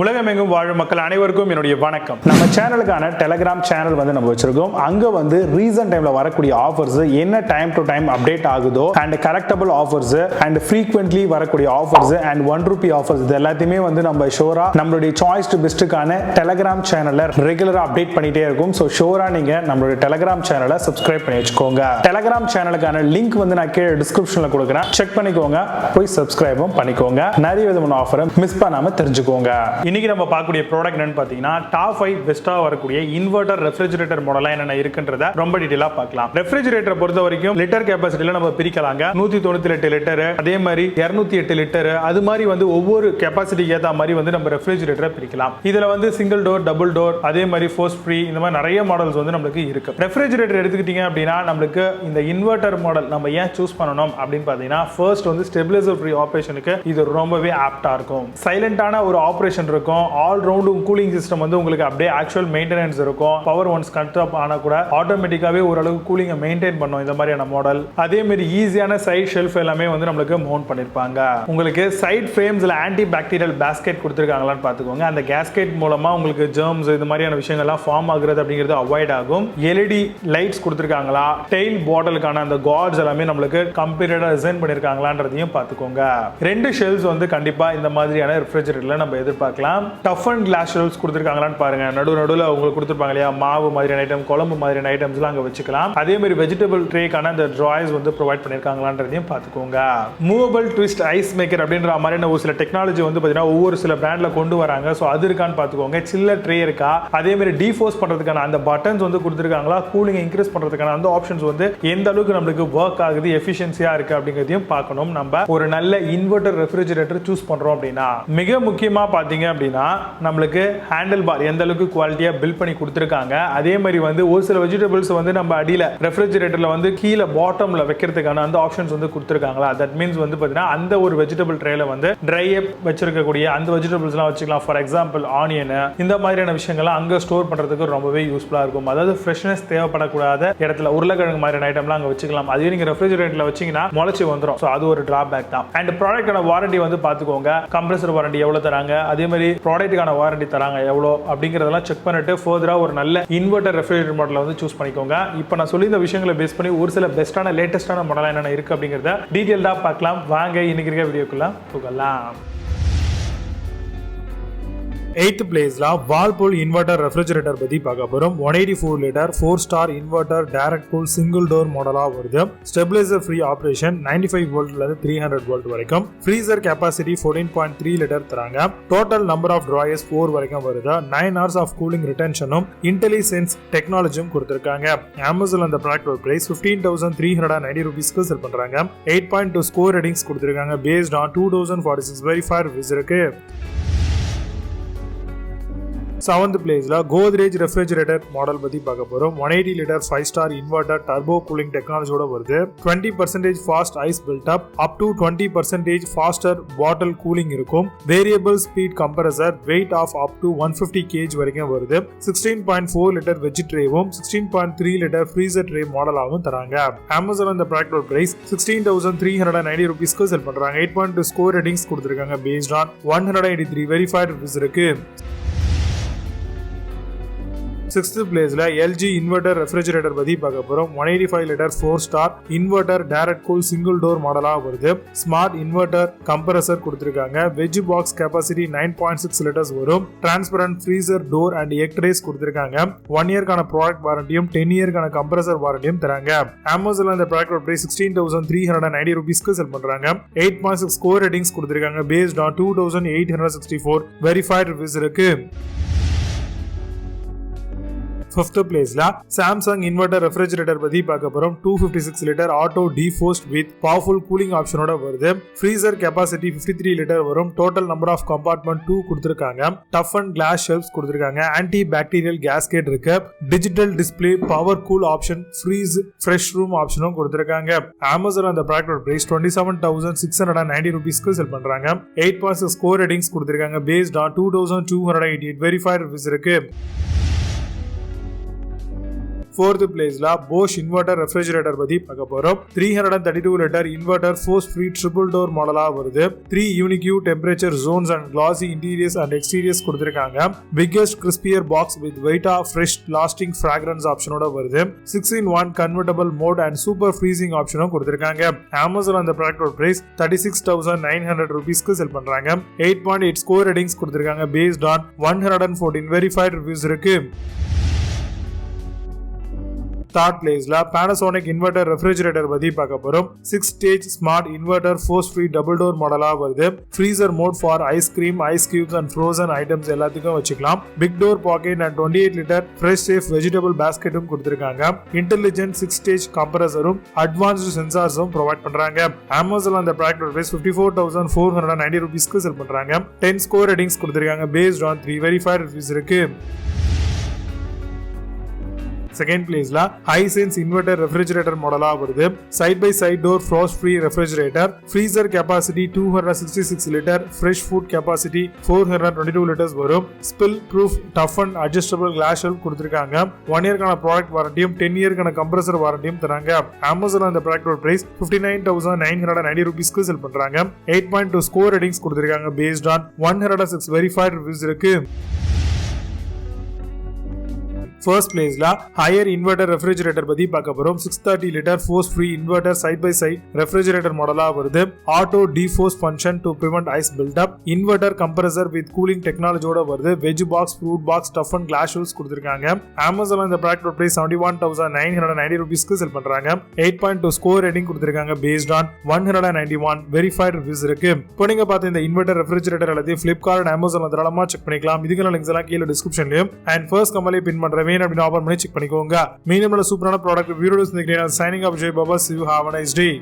உலகமெங்கும் வாழும் மக்கள் அனைவருக்கும் என்னுடைய வணக்கம். நம்ம சேனலுக்கான டெலிகிராம் சேனல் நம்ம வச்சிருக்கோம். அங்க ரீசன்ட் டைம்ல வரக்கூடிய ஆஃபர்ஸ் என்ன டைம் டு டைம் அப்டேட் ஆகுதோ and correctable offers and frequently வரக்கூடிய ஆஃபர்ஸ் அண்ட் ₹1 ஆஃபர்ஸ் இது எல்லாத்தையுமே நம்ம ஷோரா நம்மளுடைய சாய்ஸ் டு பெஸ்ட்டுக்கான டெலிகிராம் சேனல்ல ரெகுலரா அப்டேட் பண்ணிட்டே இருக்கும். ஸோ ஷோரா நீங்க நம்மளுடைய டெலிகிராம் சேனலை சப்ஸ்கிரைப் பண்ணி வச்சுக்கோங்க. டெலிகிராம் சேனலுக்கான லிங்க் நான் கீழே டிஸ்கிரிப்ஷன்ல கொடுக்குறேன், செக் பண்ணிக்கோங்க, போய் சப்ஸ்கிரைபும் பண்ணிக்கோங்க. நிறைய விதமான ஆஃபரை மிஸ் பண்ணாம தெரிஞ்சுக்கோங்க. இன்னைக்கு நம்ம பார்க்கக்கூடிய ப்ராடக்ட் என்னன்னு பார்த்தீங்கன்னா டாப் 5 பெஸ்டா வரக்கூடிய இன்வெர்டர் ரெஃப்ரிஜரேட்டர் மாடலா என்னென்ன இருக்குன்றத ரொம்ப டீடைலா பார்க்கலாம். ரெஃப்ரிஜரேட்டரை பொறுத்த வரைக்கும் லிட்டர் கெபாசிட்டில நம்ம பிரிக்கலாங்க. 198 லிட்டர், அதே மாதிரி 208 லிட்டர், அது மாதிரி ஒவ்வொரு கெபாசிட்டிக்கு ஏற்ற மாதிரி நம்ம ரெஃப்ரிஜரேட்டரை பிரிக்கலாம். இதுல சிங்கிள் டோர், டபுள் டோர், அதே மாதிரி ஃபோர்ஸ் ஃப்ரீ, இந்த மாதிரி நிறைய மாடல்ஸ் நம்மளுக்கு இருக்கு. ரெஃப்ரிஜரேட்டர் எடுத்துக்கிட்டீங்க அப்படின்னா நம்மளுக்கு இந்த இன்வெர்டர் மாடல் நம்ம ஏன் சூஸ் பண்ணணும் அப்படின்னு பார்த்தீங்கன்னா ஃபர்ஸ்ட் ஸ்டெபிலைசர் ஃப்ரீ ஆபரேஷனுக்கு இது ரொம்பவே ஆப்டா இருக்கும். சைலண்டான ஒரு ஆபரேஷன் இருக்கும். ஆல் ரவுண்ட் கூலிங் சிஸ்டம் உங்களுக்கு அப்படியே ஆக்சுவல் மெயின்டெனன்ஸ் இருக்கும். பவர் ஒன்ஸ் கட் ஆஃப் ஆனா கூட ஆட்டோமேட்டிக்காவே ஓரளவுக்கு கூலிங்கை மெயின்டைன் பண்ணும் இந்த மாதிரியான மாடல். அதே மாதிரி ஈஸியான சைட் ஷெல்ஃப் எல்லாமே நம்மளுக்கு மவுண்ட் பண்ணிருப்பாங்க. உங்களுக்கு சைட் ஃப்ரேம்ஸ்ல ஆன்டி பாக்டீரியல் பேஸ்கெட் கொடுத்திருக்காங்களான்னு பாத்துக்கோங்க. அந்த கேஸ்கெட் மூலமா உங்களுக்கு ஜெர்ம்ஸ் இந்த மாதிரியான விஷயங்கள்லாம் ஃபார்ம் ஆகுறது அப்படிங்கிறது அவாய்ட் ஆகும். எல்இடி லைட்ஸ் கொடுத்திருக்காங்களா, டெயில் பாட்டிலுக்கான அந்த கார்ட்ஸ் எல்லாமே நம்மளுக்கு கம்ப்யூட்டரா டிசைன் பண்ணிருக்காங்களான்றதையும் பாத்துக்கோங்க. ரெண்டு ஷெல்ஸ் கண்டிப்பா இந்த மாதிரியான ரெஃப்ரிஜரேட்டர்ல நம்ம எதிர்பார்க்கலாம். டஃப் அண்ட் கிளாஸ் ஷெல்ஃப்ஸ் கொடுத்திருக்காங்களான்னு பாருங்க. நடுவுல உங்களுக்கு கொடுத்திருப்பாங்க இல்லையா, மாவு மாதிரியான ஐட்டம், குழம்பு மாதிரியான ஐட்டம்ஸ்லாம் அங்க வச்சுக்கலாம். அதே மாதிரி வெஜிடபிள் ட்ரேக்கான அந்த டிராயர்ஸ் ப்ரொவைட் பண்ணிருக்காங்களான்றதையும் பார்த்துக்கோங்க. மூவபிள் ட்விஸ்ட் ஐஸ் மேக்கர் அப்படின்ற மாதிரியான ஒரு சில டெக்னாலஜி பார்த்தீங்கன்னா ஒவ்வொரு சில பிராண்ட்ல கொண்டு வராங்க. ஸோ அது இருக்கான்னு பார்த்துக்கோங்க. சில்லர் ட்ரே இருக்கா, அதே மாதிரி டீஃபோர்ஸ் பண்றதுக்கான அந்த பட்டன்ஸ் கொடுத்திருக்காங்களா, கூலிங் இன்க்ரீஸ் பண்றதுக்கான அந்த ஆப்ஷன்ஸ் எந்த அளவுக்கு நம்மளுக்கு ஒர்க் ஆகுது, எஃபிஷியன்சியா இருக்கு அப்படிங்கிறதையும் பார்க்கணும். நம்ம ஒரு நல்ல இன்வெர்டர் ரெஃப்ரிஜரேட்டர் சூஸ் பண்றோம் அப்படின்னா மிக முக்கியமா பாத்தீங்க அப்படின்னா நம்மளுக்கு ஹேண்டில் பார் எந்த அளவுக்கு குவாலிட்டியா பில்ட் பண்ணி கொடுத்திருக்காங்க. அதே மாதிரி ஒரு சில வெஜிடபிள்ஸ் நம்ம அடியில ரெஃப்ரிஜரேட்டர்ல கீழே பாட்டம்ல வைக்கிறதுக்கான அந்த ஆப்ஷன்ஸ் கொடுத்திருக்காங்களா. தட் மீன்ஸ் பாத்தீங்கன்னா அந்த ஒரு வெஜிடபிள் ட்ரேல ட்ரை அப் வச்சிருக்கக்கூடிய அந்த வெஜிடபிள்ஸ் எல்லாம் வச்சுக்கலாம். ஃபார் எக்ஸாம்பிள் ஆனியன், இந்த மாதிரியான விஷயங்கள்லாம் அங்க ஸ்டோர் பண்றதுக்கு ரொம்பவே யூஸ்ஃபுல்லா இருக்கும். அதாவது ஃப்ரெஷ்னஸ் தேவைப்படக்கூடாத இடத்துல உருளைக்கிழங்கு மாதிரியான ஐட்டம்லாம் அங்க வச்சுக்கலாம். அதே நீங்க ரெஃப்ரிஜரேட்டர்ல வச்சீங்கன்னா முளைச்சி வந்துடும். ஸோ அது ஒரு டிராபேக் தான். அண்ட் ப்ராடக்டான வாரண்டி பாத்துக்கோங்க. கம்ப்ரஸர் வாரண்டி எவ்வளவு தராங்க, அதே மாதிரி ப்ராடக்ட்டுக்கான வாரண்டி தராங்க எவ்வளோ அப்படிங்கறதெல்லாம் செக் பண்ணிட்டு ஃபர்தரா ஒரு நல்ல இன்வெர்டர் ரெஃப்ரிஜரேட்டர் மாடலை சூஸ் பண்ணிக்கோங்க. இப்போ நான் சொல்லி இந்த விஷயங்களை பேஸ் பண்ணி ஒரு சில பெஸ்டான லேட்டஸ்டான மாடல் என்னென்ன இருக்கு அப்படிங்கறத டீடைல்டா பார்க்கலாம். வாங்க இன்னைக்கு இருக்க வீடியோக்குள்ள போகலாம். 8th பிளேஸ்ல வால்பூல் இன்வெர்டர் ரெஃப்ரிஜரேட்டர் பத்தி பார்க்க போறோம். 184 litre 4 star inverter direct cool single door மாடலா வருது. ஸ்டெபிலைசர் ஃப்ரீ ஆபரேஷன், 95 வோல்ட்ல இருந்து 300 வோல்ட் வரைக்கும். ஃப்ரீசர் கெபாசிட்டி 14.3 லிட்டர் தராங்க. டோட்டல் நம்பர் ஆஃப் டிராயர்ஸ் 4 வரைக்கும் வருது. 9 hours ஆஃப் கூலிங் ரிட்டென்ஷனும் இன்டெலிஜென்ஸ் டெக்னாலஜியும் கொடுத்திருக்காங்க. Amazon அந்த ப்ராடக்ட் பிரைஸ் ₹15,390 செல் பண்றாங்க. 8.2 ஸ்கோர் ரேட்டிங்ஸ் கொடுத்திருக்காங்க. பேஸ்ட் ஆன் 2046 வெரிஃபைட் ரிவ்யூஸ் இருக்கு. 7th பிளேஸ்ல கோத்ரேஜ் ரெஃப்ரிஜரேட்டர் மாடல் பத்தி பார்க்க போறோம். 180 litre 5 star inverter turbo cooling டெக்னாலஜியோட வருது. 20% fast ice build up to 20% faster bottle cooling இருக்கும். Variable speed compressor, weight of up to 150 kg வரைக்கும் வருது. 16.4 லிட்டர் வெஜ் ட்ரேவும் 16.3 லிட்டர் ஃப்ரீசர் ட்ரே மாடலாகவும் தராங்க. Amazon அந்த ப்ராடக்ட் பிரைஸ் ₹16,390 செல் பண்றாங்க. 8.2 ஸ்கோர் ரேட்டிங்ஸ் கொடுத்திருக்காங்க. பேஸ்ட் ஆன் 183 வெரிஃபைட் ரிவ்யூஸ் இருக்கு. 6th பிளேஸ்ல LG இன்வெர்டர் ரெஃப்ரிஜரேட்டர் பத்தி பார்க்க போறோம். 185 litre 4 star inverter direct cool single door மாடலா வருது. ஸ்மார்ட் இன்வெர்டர் கம்ப்ரஸர் கொடுத்திருக்காங்க. வெஜ் பாக்ஸ் கெபாசிட்டி 9.6 லிட்டர்ஸ் வரும். Transparent freezer door and egg trays கொடுத்திருக்காங்க. 1 இயர்க்கான ப்ராடக்ட் வாரண்டியும் 10 இயர்க்கான கம்ப்ரஸர் வாரண்டியும் தராங்க. Amazon அந்த ப்ராடக்ட் பிரைஸ் ₹16,390 செல் பண்றாங்க. 8.6 ஸ்கோர் ரேட்டிங்ஸ் கொடுத்திருக்காங்க. பேஸ்ட் ஆன் 2864 வெரிஃபைட் ரிவ்யூஸ் இருக்கு. 5th பிளேஸ்ல சாம்சங் இன்வெர்டர் ரெஃப்ரிஜரேட்டர் பத்தி பார்க்க போறோம். 256 litre auto defrost with powerful cooling ஆப்ஷனோட வருது. ஃப்ரீசர் கெபாசிட்டி 53 லிட்டர் வரும். டோட்டல் நம்பர் ஆஃப் கம்பார்ட்மெண்ட் 2 கொடுத்திருக்காங்க. டஃப் அண்ட் கிளாஸ் ஷெல்ஃப்ஸ் கொடுத்திருக்காங்க. ஆன்டி பாக்டீரியல் கேஸ்கெட் இருக்கு. Digital display, power cool option, freeze fresh room ஆப்ஷனும் கொடுத்திருக்காங்க. Amazon அந்த ப்ராடக்ட் பிரைஸ் ₹27,690 செல் பண்றாங்க. 8.6 ஸ்கோர் ரேட்டிங்ஸ் கொடுத்திருக்காங்க. பேஸ்ட் ஆன் 2288 வெரிஃபைட் ரிவ்யூஸ் இருக்கு. 4th பிளேஸ்ல Bosch இன்வெர்டர் ரெஃப்ரிஜரேட்டர் பத்தி பார்க்க போறோம். 332 litre inverter frost free triple door மாடலா வருது. 3 unique temperature zones and glossy interiors and exteriors கொடுத்திருக்காங்க. biggest crispier box with Vita fresh lasting fragrance ஆப்ஷனோட வருது. 6-in-1 convertible mode and super freezing ஆப்ஷனும் கொடுத்திருக்காங்க. Amazon அந்த ப்ராடக்ட்டோட பிரைஸ் 36,900 ரூபீஸ்க்கு செல் பண்றாங்க. 8.8 ஸ்கோர் ரேட்டிங்ஸ் கொடுத்திருக்காங்க. based on 114 verified reviews இருக்கு. Third placeல Panasonic Inverter Refrigerator பத்தி பார்க்க போறோம். 6-stage smart inverter force free double door மாடலா வருது. Freezer mode for ice cream, ice cubes and frozen items எல்லாத்துக்கும் வச்சுக்கலாம். Big door pocket and 28 liter fresh safe vegetable basketம் கொடுத்திருக்காங்க. Intelligent 6-stage compressor-உம் advanced sensors-உம் provide பண்றாங்க. Amazon அந்த ப்ராடக்ட் பிரைஸ் 54,490 ரூபீஸ்க்கு செல் பண்றாங்க. 10 score ratings கொடுத்திருக்காங்க. based on 3 verified reviews இருக்கு. Second placeல Hisense Inverter Refrigerator மாடலா வருது. Side by side door frost free refrigerator, freezer capacity 266 liter, fresh food capacity 422 liters வரும். Spill proof toughened adjustable glass shelf கொடுத்திருக்காங்க. 1 இயர்க்கான product வாரண்டியும் 10 இயர்க்கான compressor வாரண்டியும் தராங்க. Amazon அந்த ப்ராடக்ட்டோட price 59,990 ரூபீஸ்க்கு செல் பண்றாங்க. 8.2 score ratings கொடுத்திருக்காங்க. based on 106 verified reviews இருக்கு. First placeல higher inverter refrigerator பத்தி பார்க்க போறோம். 630 liter force free inverter side by side refrigerator மாடலா வருது. auto defrost function to prevent ice build up, inverter compressor with cooling technology-ஓட வருது. veg box, fruit box, toughened glass shelves கொடுத்திருக்காங்க. Amazon இந்த product price 71,990 ரூபீஸ்க்கு செல் பண்றாங்க. 8.2 score rating கொடுத்திருக்காங்க. based on 191 verified reviews இருக்கு. இப்போ நீங்க பார்த்த இந்த இன்வெர்டர் ரெஃப்ரிஜரேட்டர் எல்லாத்தையும் Flipkart and Amazon தாராளமா செக் பண்ணிக்கலாம். இதுக்கான லிங்க்ஸ் எல்லாம் கீழ டிஸ்கிரிப்ஷன்லயும் and first கமெண்ட்ல பின் பண்றேன் அப்படின்னு ஆஃபர் பண்ணி செக் பண்ணிக்கோங்க. மீண்டும் நல்ல சூப்பரான product videos signing off Jai Baba. see you, have a nice day.